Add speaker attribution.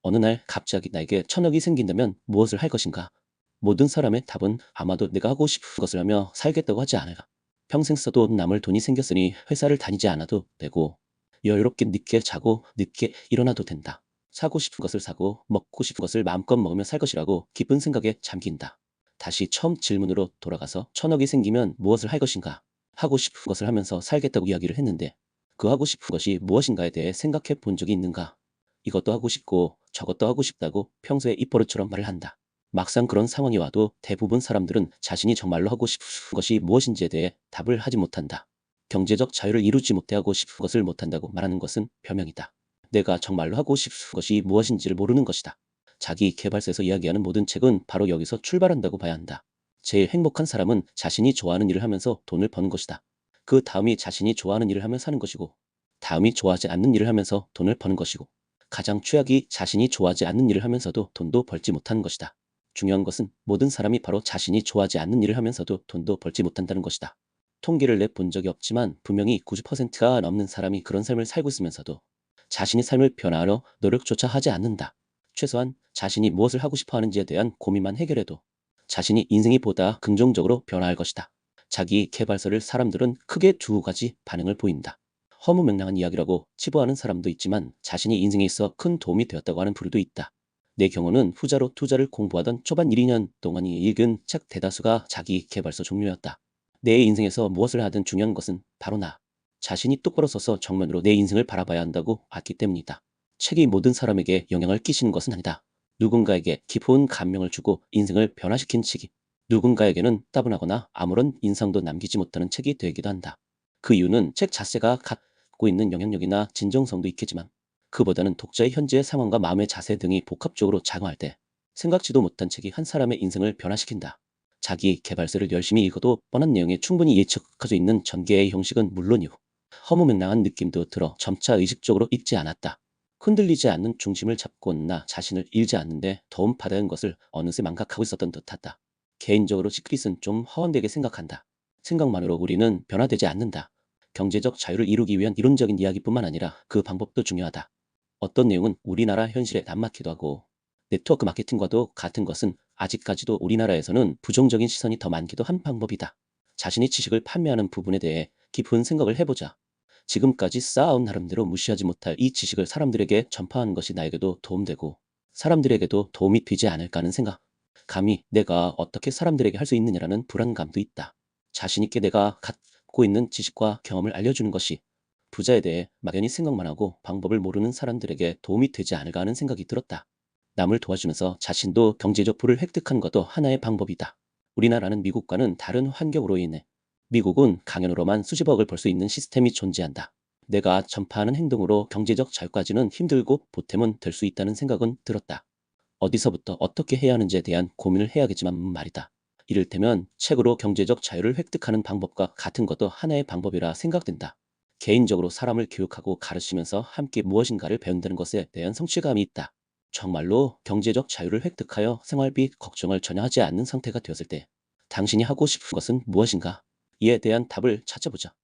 Speaker 1: 어느 날 갑자기 나에게 1,000억이 생긴다면 무엇을 할 것인가? 모든 사람의 답은 아마도 내가 하고 싶은 것을 하며 살겠다고 하지 않을까. 평생 써도 남을 돈이 생겼으니 회사를 다니지 않아도 되고 여유롭게 늦게 자고 늦게 일어나도 된다. 사고 싶은 것을 사고 먹고 싶은 것을 마음껏 먹으며 살 것이라고 기쁜 생각에 잠긴다. 다시 처음 질문으로 돌아가서 1,000억이 생기면 무엇을 할 것인가? 하고 싶은 것을 하면서 살겠다고 이야기를 했는데 그 하고 싶은 것이 무엇인가에 대해 생각해 본 적이 있는가? 이것도 하고 싶고 저것도 하고 싶다고 평소에 입버릇처럼 말을 한다. 막상 그런 상황이 와도 대부분 사람들은 자신이 정말로 하고 싶은 것이 무엇인지에 대해 답을 하지 못한다. 경제적 자유를 이루지 못해 하고 싶은 것을 못한다고 말하는 것은 변명이다. 내가 정말로 하고 싶은 것이 무엇인지를 모르는 것이다. 자기 개발서에서 이야기하는 모든 책은 바로 여기서 출발한다고 봐야 한다. 제일 행복한 사람은 자신이 좋아하는 일을 하면서 돈을 버는 것이다. 그 다음이 자신이 좋아하는 일을 하며 사는 것이고, 다음이 좋아하지 않는 일을 하면서 돈을 버는 것이고, 가장 최악이 자신이 좋아하지 않는 일을 하면서도 돈도 벌지 못하는 것이다. 중요한 것은 모든 사람이 바로 자신이 좋아하지 않는 일을 하면서도 돈도 벌지 못한다는 것이다. 통계를 내본 적이 없지만 분명히 90%가 넘는 사람이 그런 삶을 살고 있으면서도 자신의 삶을 변화하려 노력조차 하지 않는다. 최소한 자신이 무엇을 하고 싶어 하는지에 대한 고민만 해결해도 자신이 인생이 보다 긍정적으로 변화할 것이다. 자기 개발서를 사람들은 크게 두 가지 반응을 보인다. 허무맹랑한 이야기라고 치부하는 사람도 있지만 자신이 인생에 있어 큰 도움이 되었다고 하는 부류도 있다. 내 경우는 후자로 투자를 공부하던 초반 1, 2년 동안이 읽은 책 대다수가 자기 개발서 종류였다. 내 인생에서 무엇을 하든 중요한 것은 바로 나 자신이 똑바로 서서 정면으로 내 인생을 바라봐야 한다고 봤기 때문이다. 책이 모든 사람에게 영향을 끼치는 것은 아니다. 누군가에게 깊은 감명을 주고 인생을 변화시킨 책이 누군가에게는 따분하거나 아무런 인상도 남기지 못하는 책이 되기도 한다. 그 이유는 책 자체가 갖고 있는 영향력이나 진정성도 있겠지만 그보다는 독자의 현재의 상황과 마음의 자세 등이 복합적으로 작용할 때 생각지도 못한 책이 한 사람의 인생을 변화시킨다. 자기 개발서를 열심히 읽어도 뻔한 내용에 충분히 예측해져 있는 전개의 형식은 물론이고 허무맹랑한 느낌도 들어 점차 의식적으로 읽지 않았다. 흔들리지 않는 중심을 잡고 나 자신을 잃지 않는데 도움 받은 것을 어느새 망각하고 있었던 듯하다. 개인적으로 시크릿은 좀 허황되게 생각한다. 생각만으로 우리는 변화되지 않는다. 경제적 자유를 이루기 위한 이론적인 이야기뿐만 아니라 그 방법도 중요하다. 어떤 내용은 우리나라 현실에 남맞기도 하고 네트워크 마케팅과도 같은 것은 아직까지도 우리나라에서는 부정적인 시선이 더 많기도 한 방법이다. 자신의 지식을 판매하는 부분에 대해 깊은 생각을 해보자. 지금까지 쌓아온 나름대로 무시하지 못할 이 지식을 사람들에게 전파하는 것이 나에게도 도움되고 사람들에게도 도움이 되지 않을까 하는 생각. 감히 내가 어떻게 사람들에게 할 수 있느냐라는 불안감도 있다. 자신 있게 내가 갖고 있는 지식과 경험을 알려주는 것이 부자에 대해 막연히 생각만 하고 방법을 모르는 사람들에게 도움이 되지 않을까 하는 생각이 들었다. 남을 도와주면서 자신도 경제적 부를 획득하는 것도 하나의 방법이다. 우리나라는 미국과는 다른 환경으로 인해 미국은 강연으로만 수십억을 벌 수 있는 시스템이 존재한다. 내가 전파하는 행동으로 경제적 자유까지는 힘들고 보탬은 될 수 있다는 생각은 들었다. 어디서부터 어떻게 해야 하는지에 대한 고민을 해야겠지만 말이다. 이를테면 책으로 경제적 자유를 획득하는 방법과 같은 것도 하나의 방법이라 생각된다. 개인적으로 사람을 교육하고 가르치면서 함께 무엇인가를 배운다는 것에 대한 성취감이 있다. 정말로 경제적 자유를 획득하여 생활비 걱정을 전혀 하지 않는 상태가 되었을 때 당신이 하고 싶은 것은 무엇인가? 이에 대한 답을 찾아보자.